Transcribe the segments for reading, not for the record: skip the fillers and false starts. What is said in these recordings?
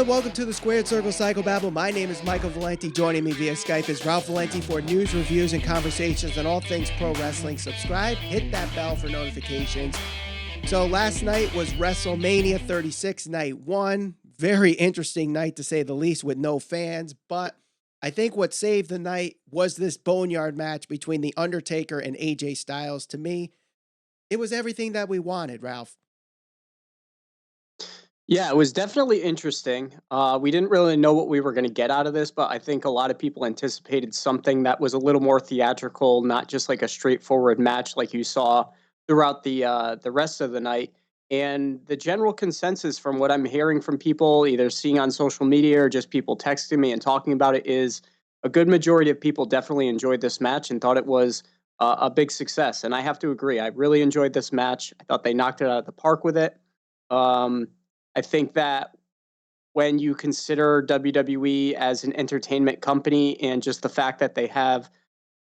Welcome to the Squared Circle Psychobabble. My name is Michael Valenti. Joining me via Skype is Ralph Valenti for news, reviews, and conversations on all things pro wrestling. Subscribe, hit that bell for notifications. So last night was WrestleMania 36, night one. Very interesting night to say the least with no fans. But I think what saved the night was this Boneyard match between The Undertaker and AJ Styles. To me, it was everything that we wanted, Ralph. Yeah, it was definitely interesting. We didn't really know what we were going to get out of this, but I think a lot of people anticipated something that was a little more theatrical, not just like a straightforward match like you saw throughout the rest of the night. And the general consensus from what I'm hearing from people, either seeing on social media or just people texting me and talking about it, is a good majority of people definitely enjoyed this match and thought it was a big success. And I have to agree, I really enjoyed this match. I thought they knocked it out of the park with it. I think that when you consider WWE as an entertainment company and just the fact that they have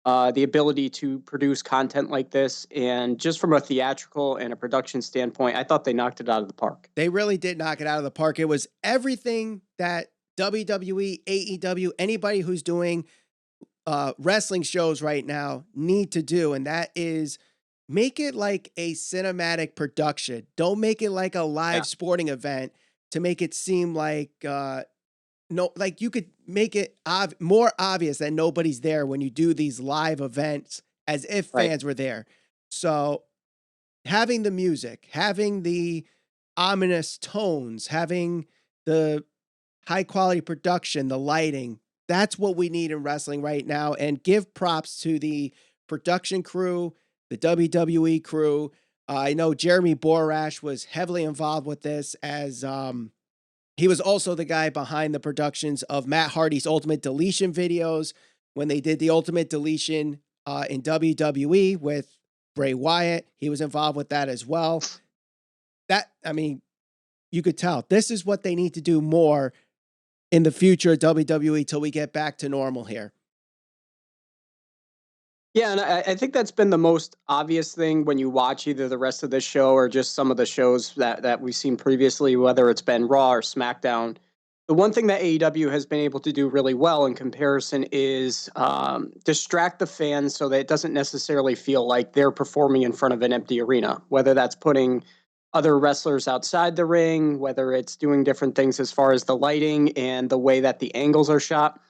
the ability to produce content like this, and just from a theatrical and a production standpoint, I thought they knocked it out of the park. They really did knock it out of the park. It was everything that WWE, AEW, anybody who's doing wrestling shows right now need to do, and that is make it like a cinematic production. Don't make it like a live sporting event to make it seem like like you could make it more obvious that nobody's there when you do these live events as if fans were there. So having the music, having the ominous tones, having the high quality production, the lighting, that's what we need in wrestling right now. And give props to the production crew, the WWE crew. I know Jeremy Borash was heavily involved with this, as he was also the guy behind the productions of Matt Hardy's Ultimate Deletion videos when they did the Ultimate Deletion in WWE with Bray Wyatt. He was involved with that as well. You could tell this is what they need to do more in the future at WWE till we get back to normal here. Yeah, and I think that's been the most obvious thing when you watch either the rest of the show or just some of the shows that we've seen previously, whether it's been Raw or SmackDown. The one thing that AEW has been able to do really well in comparison is distract the fans so that it doesn't necessarily feel like they're performing in front of an empty arena, whether that's putting other wrestlers outside the ring, whether it's doing different things as far as the lighting and the way that the angles are shot.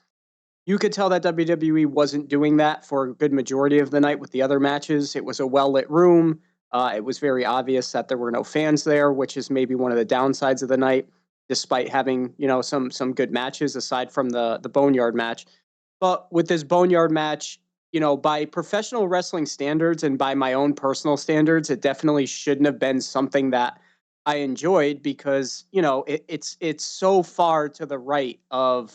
You could tell that WWE wasn't doing that for a good majority of the night with the other matches. It was a well-lit room. It was very obvious that there were no fans there, which is maybe one of the downsides of the night, despite having, some good matches aside from the Boneyard match. But with this Boneyard match, by professional wrestling standards and by my own personal standards, it definitely shouldn't have been something that I enjoyed because, it's so far to the right of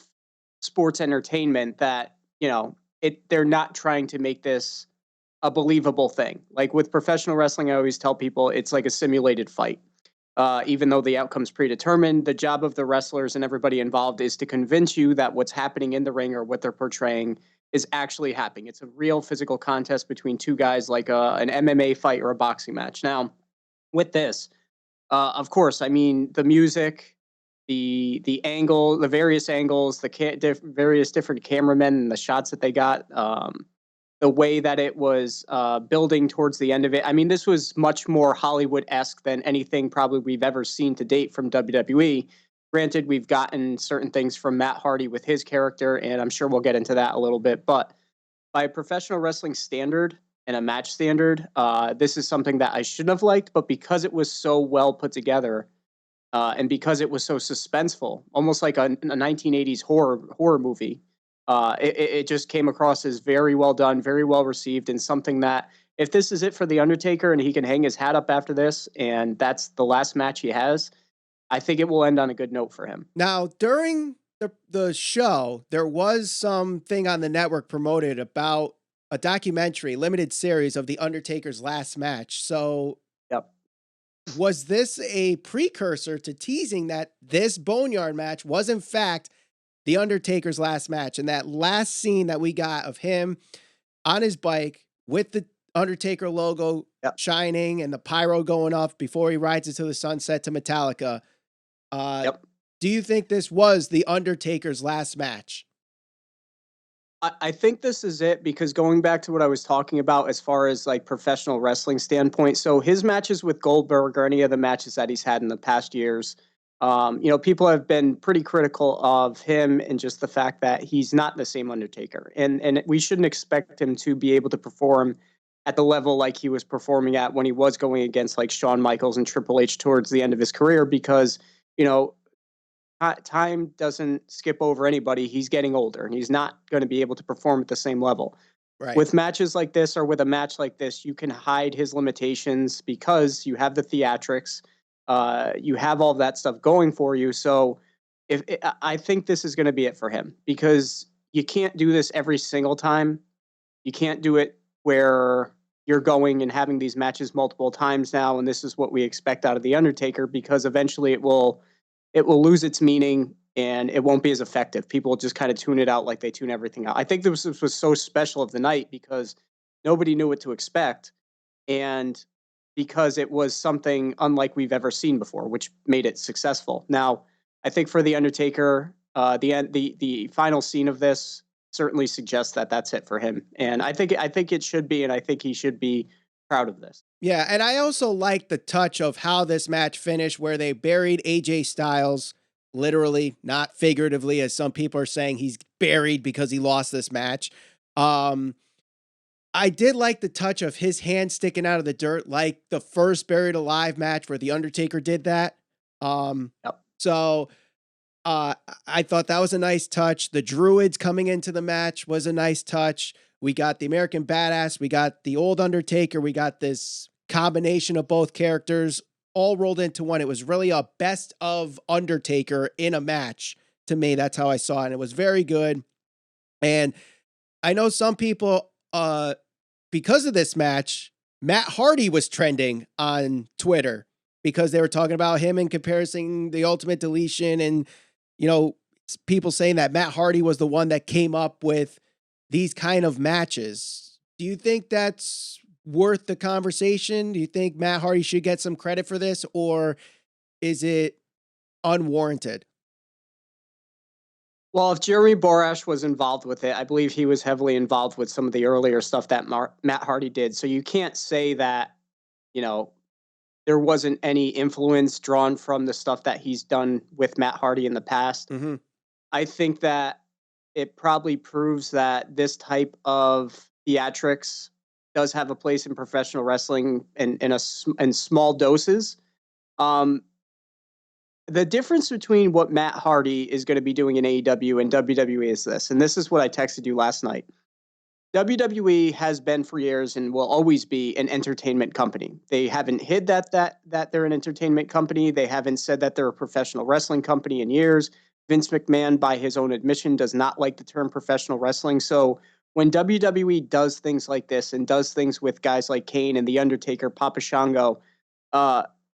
sports entertainment that they're not trying to make this a believable thing. Like with professional wrestling, I always tell people it's like a simulated fight. Even though the outcome's predetermined, the job of the wrestlers and everybody involved is to convince you that what's happening in the ring or what they're portraying is actually happening. It's a real physical contest between two guys, like an MMA fight or a boxing match. Now, with this, of course, I mean the music, the angle, the various angles, the various different cameramen and the shots that they got, the way that it was building towards the end of it. I mean, this was much more Hollywood-esque than anything probably we've ever seen to date from WWE. Granted, we've gotten certain things from Matt Hardy with his character, and I'm sure we'll get into that a little bit. But by a professional wrestling standard and a match standard, this is something that I shouldn't have liked, but because it was so well put together, and because it was so suspenseful, almost like a 1980s horror movie, it just came across as very well done, very well received, and something that if this is it for The Undertaker and he can hang his hat up after this, and that's the last match he has, I think it will end on a good note for him. Now, during the show, there was something on the network promoted about a documentary, limited series of The Undertaker's last match. So, was this a precursor to teasing that this Boneyard match was in fact The Undertaker's last match? And that last scene that we got of him on his bike with the Undertaker logo shining and the pyro going off before he rides into the sunset to Metallica. do you think this was the Undertaker's last match? I think this is it, because going back to what I was talking about as far as like professional wrestling standpoint, so his matches with Goldberg or any of the matches that he's had in the past years, people have been pretty critical of him and just the fact that he's not the same Undertaker, and we shouldn't expect him to be able to perform at the level like he was performing at when he was going against like Shawn Michaels and Triple H towards the end of his career, because you know time doesn't skip over anybody. He's getting older and he's not going to be able to perform at the same level. Right. With matches like this or with a match like this, you can hide his limitations because you have the theatrics, you have all that stuff going for you. So I think this is going to be it for him, because you can't do this every single time. You can't do it where you're going and having these matches multiple times now, and this is what we expect out of the Undertaker, because eventually it will lose its meaning and it won't be as effective. People will just kind of tune it out like they tune everything out. I think this was so special of the night because nobody knew what to expect, and because it was something unlike we've ever seen before, which made it successful. Now, I think for the Undertaker, the final scene of this certainly suggests that that's it for him, and I think it should be, and I think he should be proud of this. Yeah, and I also like the touch of how this match finished, where they buried AJ Styles, literally, not figuratively, as some people are saying he's buried because he lost this match. Um, I did like the touch of his hand sticking out of the dirt, like the first Buried Alive match where the Undertaker did that. Yep. So I thought that was a nice touch. The Druids coming into the match was a nice touch. We got the American Badass, we got the old Undertaker, we got this combination of both characters all rolled into one. It was really a best of Undertaker in a match. To me, that's how I saw it. And it was very good. And I know some people, because of this match, Matt Hardy was trending on Twitter because they were talking about him and comparing the Ultimate Deletion, and people saying that Matt Hardy was the one that came up with these kind of matches. Do you think that's worth the conversation? Do you think Matt Hardy should get some credit for this, or is it unwarranted? Well, if Jeremy Borash was involved with it, I believe he was heavily involved with some of the earlier stuff that Matt Hardy did. So you can't say that, you know, there wasn't any influence drawn from the stuff that he's done with Matt Hardy in the past. Mm-hmm. I think that it probably proves that this type of theatrics does have a place in professional wrestling in small doses. Um, the difference between what Matt Hardy is going to be doing in AEW and WWE is this, and this is what I texted you last night. WWE has been for years and will always be an entertainment company. They haven't hid that they're an entertainment company. They haven't said that they're a professional wrestling company in years. Vince McMahon, by his own admission, does not like the term professional wrestling. So when WWE does things like this and does things with guys like Kane and The Undertaker, Papa Shango,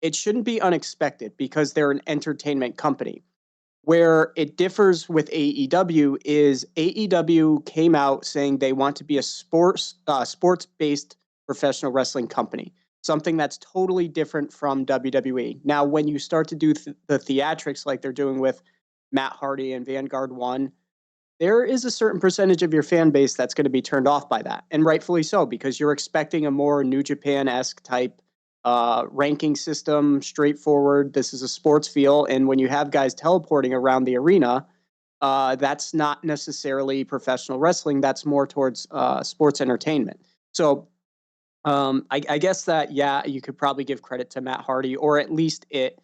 it shouldn't be unexpected because they're an entertainment company. Where it differs with AEW is AEW came out saying they want to be a sports-based professional wrestling company, something that's totally different from WWE. Now, when you start to do the theatrics like they're doing with Matt Hardy and Vanguard One, there is a certain percentage of your fan base that's going to be turned off by that, and rightfully so, because you're expecting a more New Japan-esque type ranking system, straightforward. This is a sports feel, and when you have guys teleporting around the arena, that's not necessarily professional wrestling. That's more towards sports entertainment. So I guess that, yeah, you could probably give credit to Matt Hardy, or at least it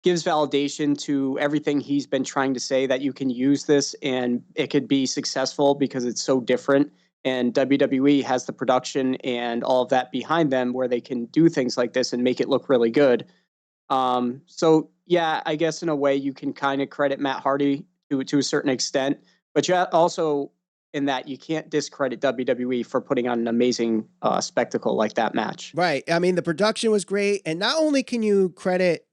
gives validation to everything he's been trying to say, that you can use this and it could be successful because it's so different. And WWE has the production and all of that behind them where they can do things like this and make it look really good. So yeah, I guess in a way you can kind of credit Matt Hardy to a certain extent, but you also, in that, you can't discredit WWE for putting on an amazing spectacle like that match. Right. I mean, the production was great. And not only can you credit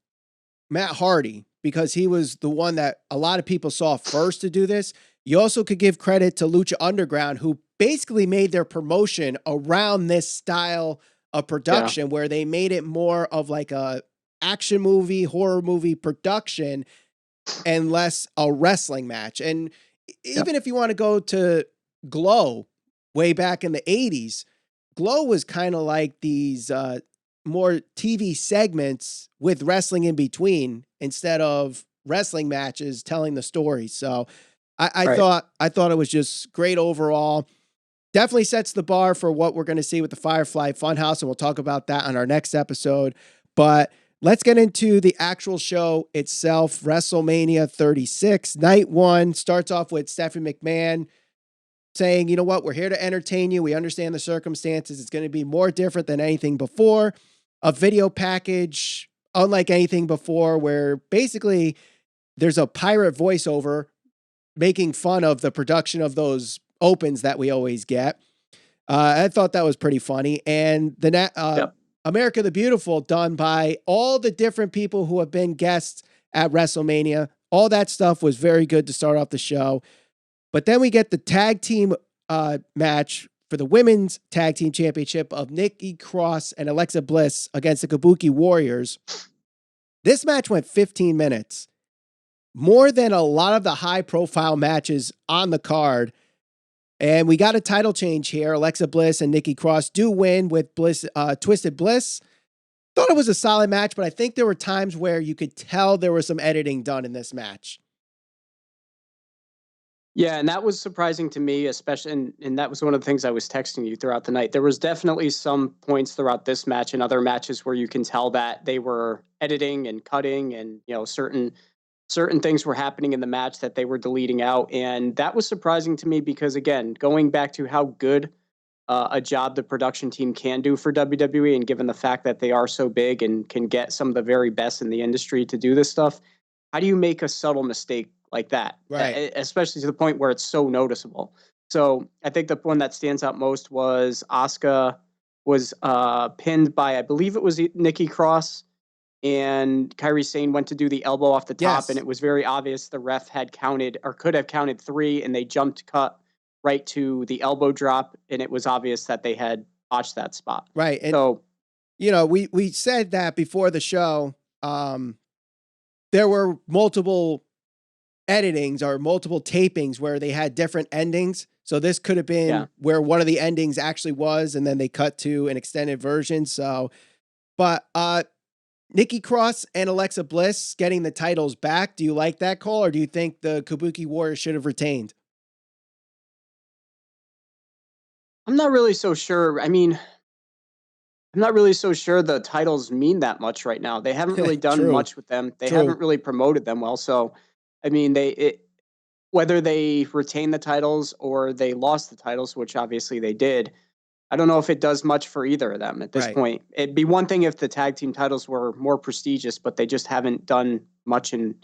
Matt Hardy because he was the one that a lot of people saw first to do this, you also could give credit to Lucha Underground, who basically made their promotion around this style of production, where they made it more of like a action movie, horror movie production. and less a wrestling match. And Yep. even if you want to go to Glow way back in the 80s, Glow was kind of like these more TV segments with wrestling in between instead of wrestling matches telling the story. So I Right. thought it was just great overall. Definitely sets the bar for what we're going to see with the Firefly Funhouse, and we'll talk about that on our next episode. But let's get into the actual show itself. WrestleMania 36, night one, starts off with Stephanie McMahon saying, you know what, we're here to entertain you. We understand the circumstances. It's going to be more different than anything before. A video package, unlike anything before, where basically there's a pirate voiceover making fun of the production of those opens that we always get. I thought that was pretty funny. And the America the Beautiful, done by all the different people who have been guests at WrestleMania. All that stuff was very good to start off the show. But then we get the tag team match for the women's tag team championship of Nikki Cross and Alexa Bliss against the Kabuki Warriors. This match went 15 minutes. More than a lot of the high-profile matches on the card. And we got a title change here. Alexa Bliss and Nikki Cross do win with Twisted Bliss. Thought it was a solid match, but I think there were times where you could tell there was some editing done in this match. Yeah, and that was surprising to me, especially, and that was one of the things I was texting you throughout the night. There was definitely some points throughout this match and other matches where you can tell that they were editing and cutting, and certain things were happening in the match that they were deleting out, and that was surprising to me because, again, going back to how good a job the production team can do for WWE, and given the fact that they are so big and can get some of the very best in the industry to do this stuff, how do you make a subtle mistake like that? Right. Especially to the point where it's so noticeable. So I think the one that stands out most was Asuka was pinned by, I believe it was Nikki Cross, and Kairi Sane went to do the elbow off the top, Yes. and it was very obvious the ref had counted, or could have counted 3, and they jumped cut right to the elbow drop, and it was obvious that they had botched that spot. Right. And So, we said that before the show. There were multiple editings or multiple tapings where they had different endings. So this could have been where one of the endings actually was, and then they cut to an extended version. So, but Nikki Cross and Alexa Bliss getting the titles back. Do you like that call, or do you think the Kabuki Warriors should have retained? I'm not really so sure. I mean, I'm not really so sure the titles mean that much right now. They haven't really done True. much with them. They True. haven't really promoted them well. So, I mean, whether they retain the titles or they lost the titles, which obviously they did, I don't know if it does much for either of them at this point. It'd be one thing if the tag team titles were more prestigious, but they just haven't done much in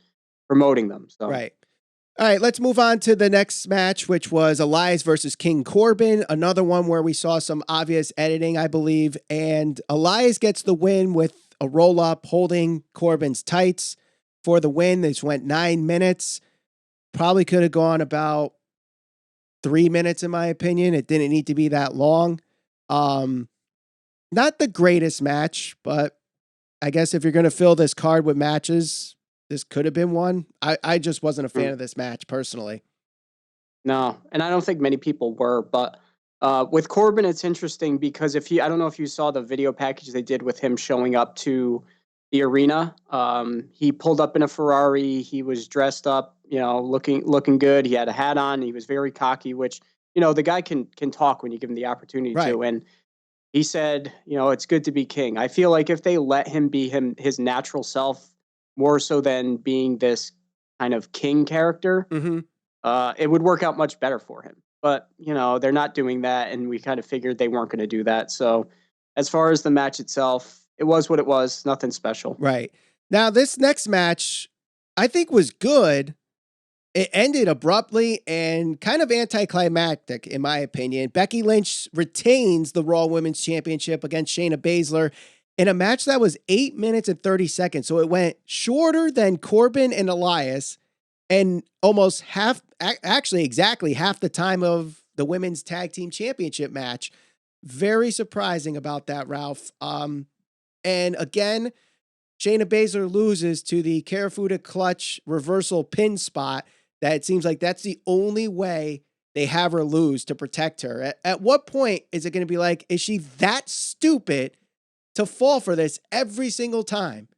promoting them. So. Right. All right, let's move on to the next match, which was Elias versus King Corbin. Another one where we saw some obvious editing, I believe. And Elias gets the win with a roll-up holding Corbin's tights for the win. This went 9 minutes. Probably could have gone about 3 minutes, in my opinion. It didn't need to be that long. Not the greatest match, but I guess if you're going to fill this card with matches, this could have been one. I just wasn't a fan of this match personally. No, and I don't think many people were, but with Corbin, it's interesting because I don't know if you saw the video package they did with him showing up to the arena. He pulled up in a Ferrari. He was dressed up, looking good. He had a hat on. He was very cocky, which, the guy can talk when you give him the opportunity to. And he said, it's good to be king. I feel like if they let him be his natural self, more so than being this kind of king character, it would work out much better for him. But, they're not doing that, and we kind of figured they weren't going to do that. So as far as the match itself, it was what it was, nothing special. Right. Now, this next match, I think, was good. It ended abruptly and kind of anticlimactic, in my opinion. Becky Lynch retains the Raw Women's Championship against Shayna Baszler in a match that was 8 minutes and 30 seconds. So it went shorter than Corbin and Elias and almost exactly half the time of the Women's Tag Team Championship match. Very surprising about that, Ralph. And again, Shayna Baszler loses to the Karafuda clutch reversal pin spot, that it seems like that's the only way they have her lose to protect her. At what point is it going to be like, is she that stupid to fall for this every single time?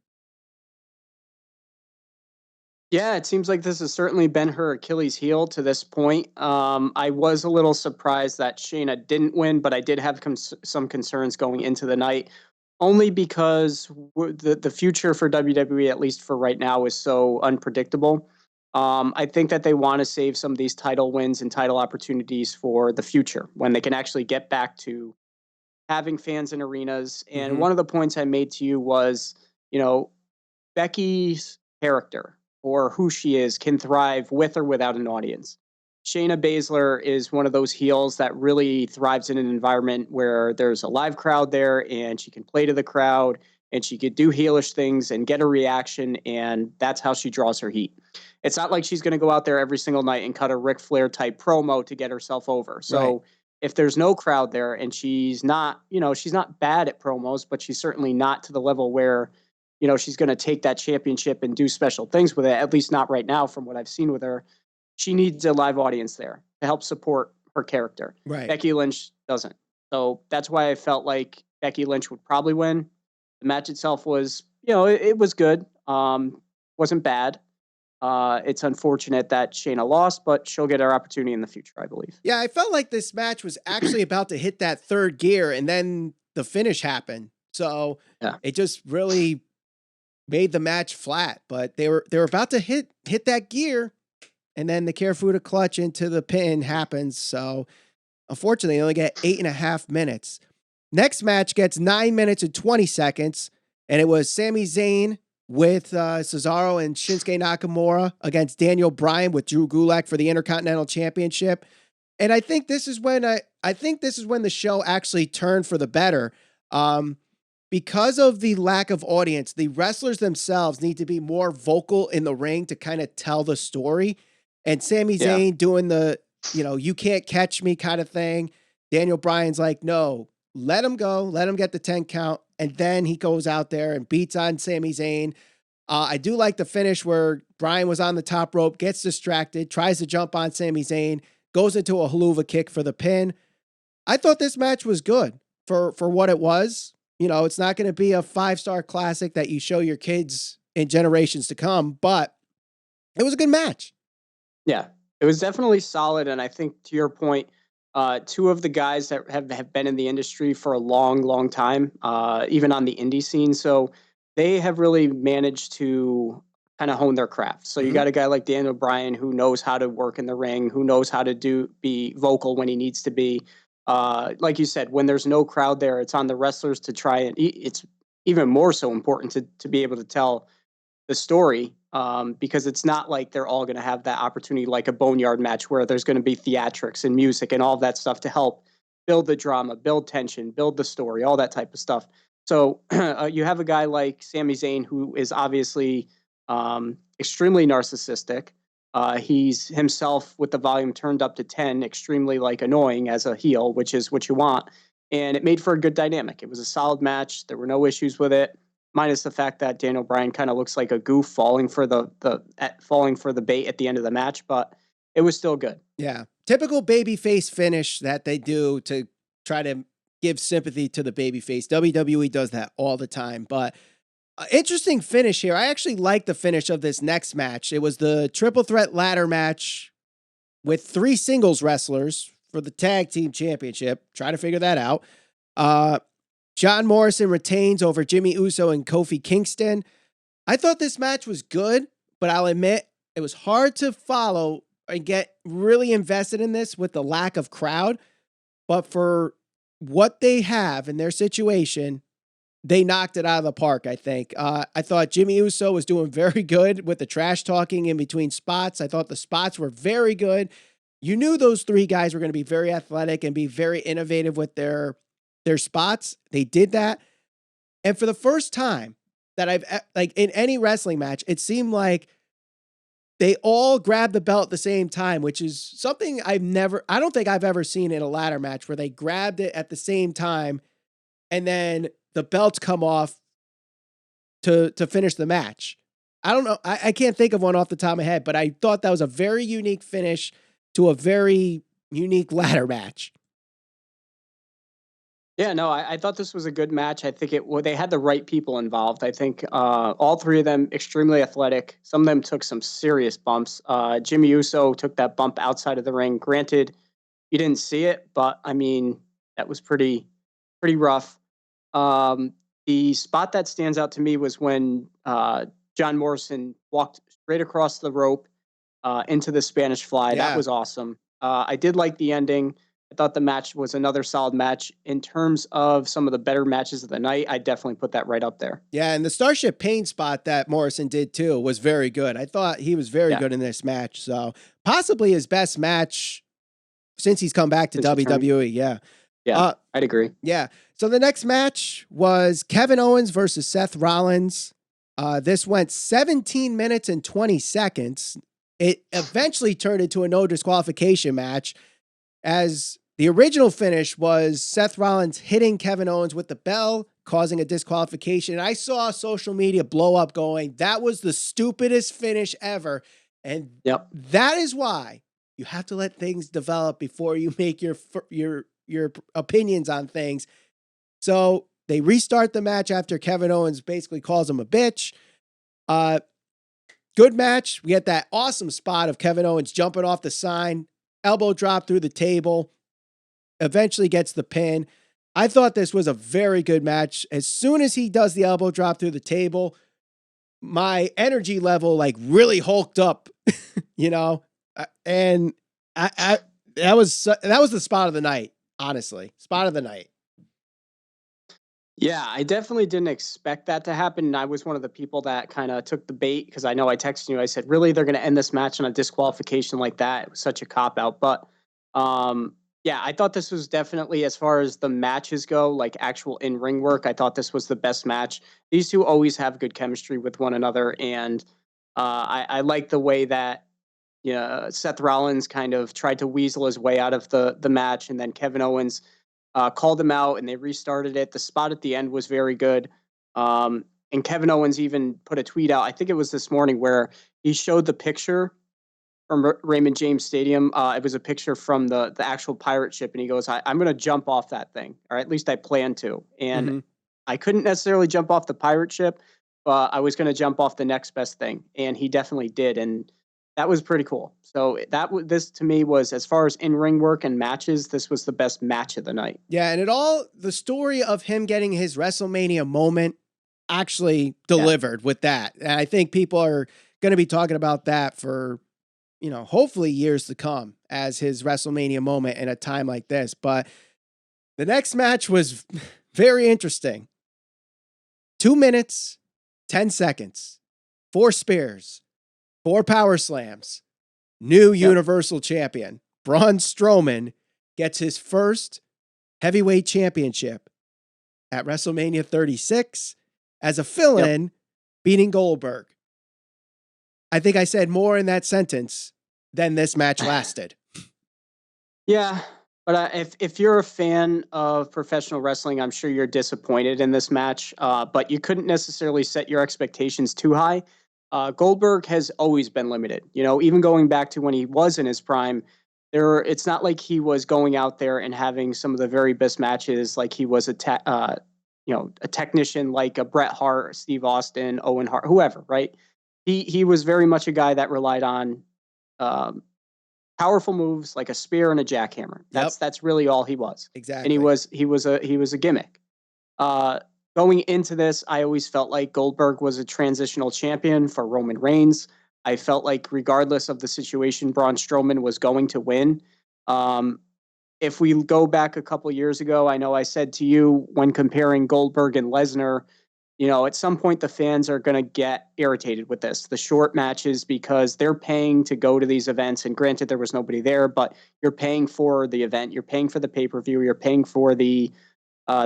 Yeah, it seems like this has certainly been her Achilles heel to this point. I was a little surprised that Shayna didn't win, but I did have some concerns going into the night, only because the future for WWE, at least for right now, is so unpredictable. I think that they want to save some of these title wins and title opportunities for the future when they can actually get back to having fans in arenas. And Mm-hmm. one of the points I made to you was, you know, Becky's character or who she is can thrive with or without an audience. Shayna Baszler is one of those heels that really thrives in an environment where there's a live crowd there and she can play to the crowd and she could do heelish things and get a reaction. And that's how she draws her heat. It's not like she's going to go out there every single night and cut a Ric Flair type promo to get herself over. Right. So if there's no crowd there and she's not, she's not bad at promos, but she's certainly not to the level where she's going to take that championship and do special things with it, at least not right now from what I've seen with her. She needs a live audience there to help support her character. Right. Becky Lynch doesn't. So that's why I felt like Becky Lynch would probably win. The match itself was, it was good. Wasn't bad. It's unfortunate that Shayna lost, but she'll get her opportunity in the future, I believe. Yeah, I felt like this match was actually about to hit that third gear, and then the finish happened. So Yeah. it just really made the match flat. But they were about to hit that gear, and then the Karafuda clutch into the pin happens. So unfortunately, they only get 8.5 minutes. Next match gets 9 minutes and 20 seconds, and it was Sami Zayn with Cesaro and Shinsuke Nakamura against Daniel Bryan with Drew Gulak for the Intercontinental Championship. And I think this is when the show actually turned for the better. Because of the lack of audience, the wrestlers themselves need to be more vocal in the ring to kind of tell the story. And Sami Zayn doing the, you can't catch me kind of thing. Daniel Bryan's like, no, let him go. Let him get the 10 count. And then he goes out there and beats on Sami Zayn. I do like the finish where Bryan was on the top rope, gets distracted, tries to jump on Sami Zayn, goes into a haluva kick for the pin. I thought this match was good for what it was. It's not going to be a 5-star classic that you show your kids in generations to come, but it was a good match. Yeah, it was definitely solid. And I think to your point, two of the guys that have been in the industry for a long, long time, even on the indie scene. So they have really managed to kind of hone their craft. So you got a guy like Daniel Bryan who knows how to work in the ring, who knows how to be vocal when he needs to be. Like you said, when there's no crowd there, it's on the wrestlers to try and it's even more so important to be able to tell the story, because it's not like they're all going to have that opportunity like a Boneyard match where there's going to be theatrics and music and all of that stuff to help build the drama, build tension, build the story, all that type of stuff. So you have a guy like Sami Zayn who is obviously extremely narcissistic. He's himself with the volume turned up to 10, extremely like annoying as a heel, which is what you want. And it made for a good dynamic. It was a solid match. There were no issues with it, minus the fact that Daniel Bryan kind of looks like a goof falling for the bait at the end of the match, but it was still good. Yeah. Typical babyface finish that they do to try to give sympathy to the babyface. WWE does that all the time, but interesting finish here. I actually like the finish of this next match. It was the triple threat ladder match with 3 singles wrestlers for the tag team championship. Try to figure that out. John Morrison retains over Jimmy Uso and Kofi Kingston. I thought this match was good, but I'll admit it was hard to follow and get really invested in this with the lack of crowd. But for what they have in their situation, they knocked it out of the park, I think. I thought Jimmy Uso was doing very good with the trash talking in between spots. I thought the spots were very good. You knew those 3 guys were going to be very athletic and be very innovative with their spots. They did that. And for the first time that I've, like in any wrestling match, it seemed like they all grabbed the belt at the same time, which is something I don't think I've ever seen in a ladder match where they grabbed it at the same time and then the belts come off to finish the match. I don't know. I can't think of one off the top of my head, but I thought that was a very unique finish to a very unique ladder match. Yeah, no, I thought this was a good match. I think they had the right people involved. I think all three of them extremely athletic. Some of them took some serious bumps. Jimmy Uso took that bump outside of the ring. Granted, you didn't see it, but I mean that was pretty rough. The spot that stands out to me was when John Morrison walked straight across the rope into the Spanish Fly. Yeah. That was awesome. I did like the ending. I thought the match was another solid match. In terms of some of the better matches of the night, I definitely put that right up there. Yeah, and the Starship Pain spot that Morrison did too was very good. I thought he was very good in this match. So possibly his best match since he's come back to WWE. Yeah. Yeah, I'd agree. Yeah. So the next match was Kevin Owens versus Seth Rollins. This went 17 minutes and 20 seconds. It eventually turned into a no disqualification match, as the original finish was Seth Rollins hitting Kevin Owens with the bell, causing a disqualification. And I saw social media blow up going, that was the stupidest finish ever. And that is why you have to let things develop before you make your opinions on things. So they restart the match after Kevin Owens basically calls him a bitch. Good match. We get that awesome spot of Kevin Owens jumping off the sign, elbow drop through the table, eventually gets the pin. I thought this was a very good match. As soon as he does the elbow drop through the table, my energy level like really hulked up, you know, and that was the spot of the night. Honestly, spot of the night. Yeah, I definitely didn't expect that to happen. And I was one of the people that kind of took the bait, because I know I texted you. I said, really, they're going to end this match on a disqualification like that? It was such a cop out. But yeah, I thought this was definitely, as far as the matches go, like actual in-ring work, I thought this was the best match. These two always have good chemistry with one another. And I like the way that Seth Rollins kind of tried to weasel his way out of the match, and then Kevin Owens called him out, and they restarted it. The spot at the end was very good. And Kevin Owens even put a tweet out, I think it was this morning, where he showed the picture from Raymond James Stadium. It was a picture from the actual pirate ship, and he goes, I'm going to jump off that thing, or at least I plan to. And I couldn't necessarily jump off the pirate ship, but I was going to jump off the next best thing, and he definitely did. And that was pretty cool. So this to me was, as far as in-ring work and matches, this was the best match of the night. Yeah, and the story of him getting his WrestleMania moment actually delivered with that. And I think people are going to be talking about that for, hopefully years to come as his WrestleMania moment in a time like this. But the next match was very interesting. 2 minutes, 10 seconds, 4 spears, 4 power slams. New Universal Champion Braun Strowman gets his first heavyweight championship at WrestleMania 36 as a fill-in, beating Goldberg. I think I said more in that sentence than this match lasted. Yeah, but if you're a fan of professional wrestling, I'm sure you're disappointed in this match. But you couldn't necessarily set your expectations too high. Goldberg has always been limited. Even going back to when he was in his prime, it's not like he was going out there and having some of the very best matches. Like he was a technician like a Bret Hart, Steve Austin, Owen Hart, whoever. Right? He was very much a guy that relied on powerful moves like a spear and a jackhammer. That's really all he was. Exactly. And he was a gimmick. Going into this, I always felt like Goldberg was a transitional champion for Roman Reigns. I felt like regardless of the situation, Braun Strowman was going to win. If we go back a couple years ago, I know I said to you when comparing Goldberg and Lesnar, at some point the fans are going to get irritated with this, the short matches, because they're paying to go to these events. And granted, there was nobody there, but you're paying for the event, you're paying for the pay-per-view, you're paying for the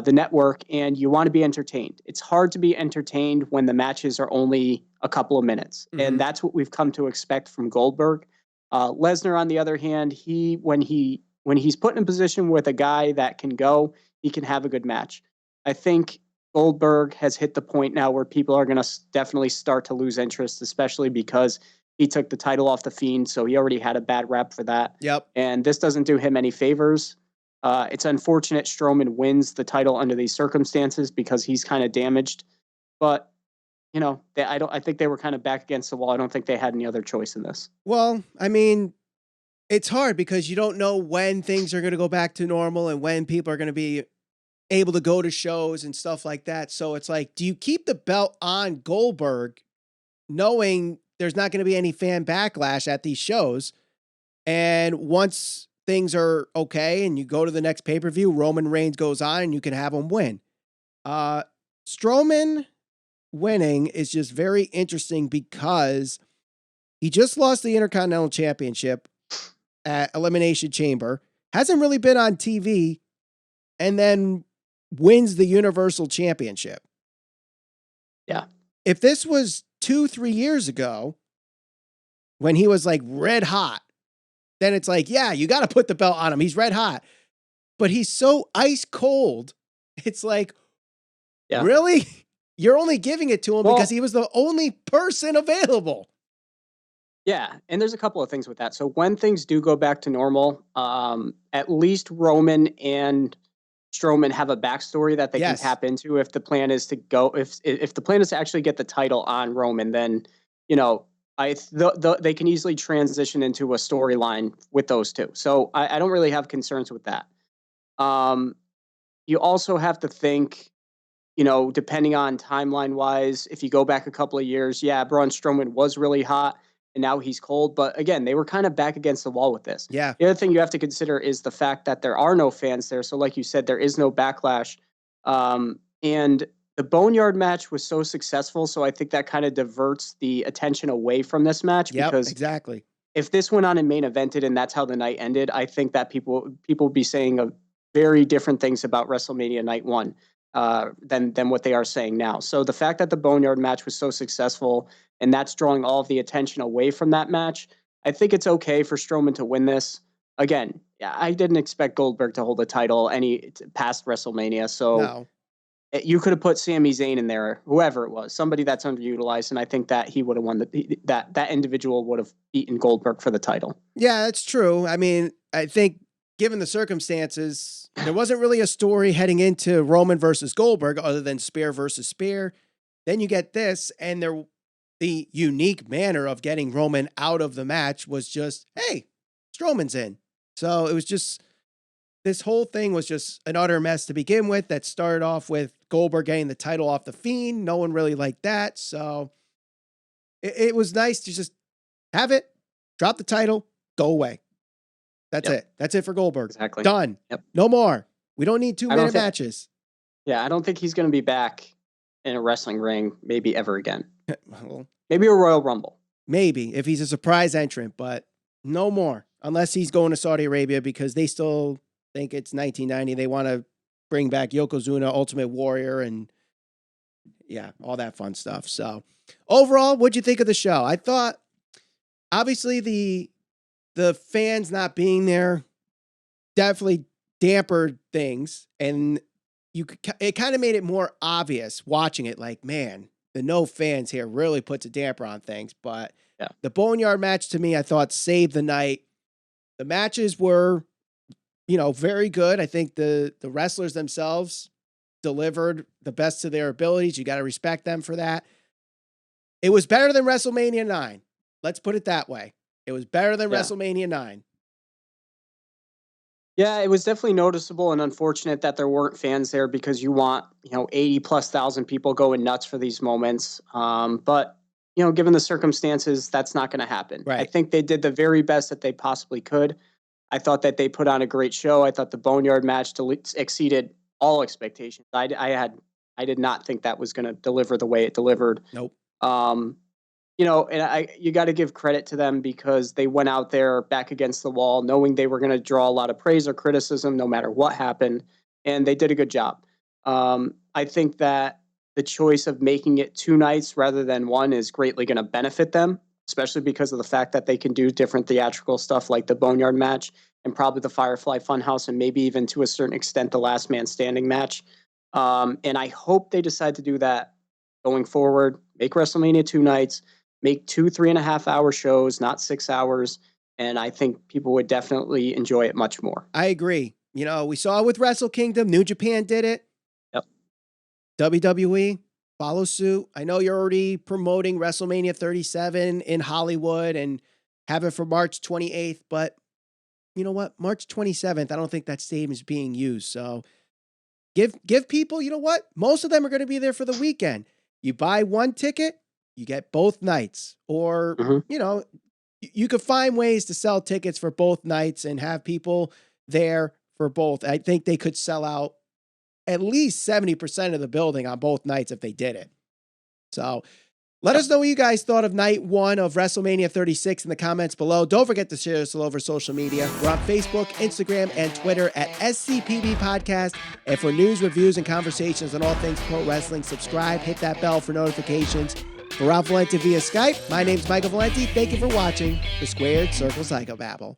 network, and you want to be entertained. It's hard to be entertained when the matches are only a couple of minutes. And that's what we've come to expect from Goldberg. Lesnar, on the other hand, when he's put in a position with a guy that can go, he can have a good match. I think Goldberg has hit the point now where people are going to definitely start to lose interest, especially because he took the title off the Fiend, so he already had a bad rep for that. Yep. And this doesn't do him any favors. It's unfortunate Strowman wins the title under these circumstances because he's kind of damaged. But I think they were kind of back against the wall. I don't think they had any other choice in this. Well, I mean, it's hard because you don't know when things are going to go back to normal and when people are going to be able to go to shows and stuff like that. So it's like, do you keep the belt on Goldberg knowing there's not going to be any fan backlash at these shows? And once things are okay and you go to the next pay-per-view, Roman Reigns goes on and you can have him win. Strowman winning is just very interesting because he just lost the Intercontinental Championship at Elimination Chamber, hasn't really been on TV, and then wins the Universal Championship. Yeah. If this was 2-3 years ago, when he was like red hot, then it's like, yeah, you got to put the belt on him. He's red hot. But he's so ice cold. It's like, really? You're only giving it to him because he was the only person available. Yeah, and there's a couple of things with that. So when things do go back to normal, at least Roman and Strowman have a backstory that they can tap into. If the plan is to go, if the plan is to actually get the title on Roman, then they can easily transition into a storyline with those two. So I don't really have concerns with that. You also have to think, depending on timeline wise, if you go back a couple of years, Braun Strowman was really hot and now he's cold. But again, they were kind of back against the wall with this. Yeah. The other thing you have to consider is the fact that there are no fans there. So like you said, there is no backlash. And the Boneyard match was so successful. So I think that kind of diverts the attention away from this match. Because exactly. If this went on and main evented and that's how the night ended, I think that people would be saying very different things about WrestleMania Night 1 than what they are saying now. So the fact that the Boneyard match was so successful and that's drawing all of the attention away from that match, I think it's okay for Strowman to win this. Again, I didn't expect Goldberg to hold the title past WrestleMania. So you could have put Sami Zayn in there, whoever it was, somebody that's underutilized, and I think that he would have won that individual would have beaten Goldberg for the title. Yeah, that's true. I mean, I think given the circumstances, there wasn't really a story heading into Roman versus Goldberg other than spear versus spear. Then you get this, and the unique manner of getting Roman out of the match was just, hey, Strowman's in. So it was just, this whole thing was just an utter mess to begin with. That started off with Goldberg getting the title off the Fiend. No one really liked that. So it was nice to just have it, drop the title, go away. That's it. That's it for Goldberg. Exactly. Done. Yep. No more. We don't need 2-minute matches. Yeah, I don't think he's going to be back in a wrestling ring maybe ever again. Well, maybe a Royal Rumble. Maybe, if he's a surprise entrant, but no more. Unless he's going to Saudi Arabia because they still think it's 1990. They want to bring back Yokozuna, Ultimate Warrior, and all that fun stuff. So overall, what'd you think of the show? I thought, obviously, the fans not being there definitely dampered things, and it kind of made it more obvious watching it. Like, man, the no fans here really puts a damper on things. But the Boneyard match, to me, I thought saved the night. The matches were, very good. I think the wrestlers themselves delivered the best of their abilities. You got to respect them for that. It was better than WrestleMania 9. Let's put it that way. It was better than WrestleMania 9. Yeah, it was definitely noticeable and unfortunate that there weren't fans there because you want, 80,000+ people going nuts for these moments. But, given the circumstances, that's not going to happen. Right. I think they did the very best that they possibly could. I thought that they put on a great show. I thought the Boneyard match exceeded all expectations. I did not think that was going to deliver the way it delivered. Nope. And you got to give credit to them because they went out there back against the wall, knowing they were going to draw a lot of praise or criticism no matter what happened, and they did a good job. I think that the choice of making it 2 nights rather than 1 is greatly going to benefit them, especially because of the fact that they can do different theatrical stuff like the Boneyard match and probably the Firefly Funhouse and maybe even to a certain extent the Last Man Standing match. And I hope they decide to do that going forward. Make WrestleMania 2 nights, make 2 3.5-hour shows, not 6 hours. And I think people would definitely enjoy it much more. I agree. You know, we saw it with Wrestle Kingdom. New Japan did it. Yep. WWE, follow suit. I know you're already promoting WrestleMania 37 in Hollywood and have it for March 28th, but you know what? March 27th, I don't think that stadium is being used. So give people, you know what? Most of them are going to be there for the weekend. You buy one ticket, you get both nights. Or, you know, you could find ways to sell tickets for both nights and have people there for both. I think they could sell out at least 70% of the building on both nights if they did it. So let us know what you guys thought of night 1 of WrestleMania 36 in the comments below. Don't forget to share this all over social media. We're on Facebook, Instagram, and Twitter at SCPB Podcast. And for news, reviews, and conversations on all things pro wrestling, subscribe, hit that bell for notifications. For Ralph Valenti via Skype, my name's Michael Valenti. Thank you for watching the Squared Circle Psychobabble.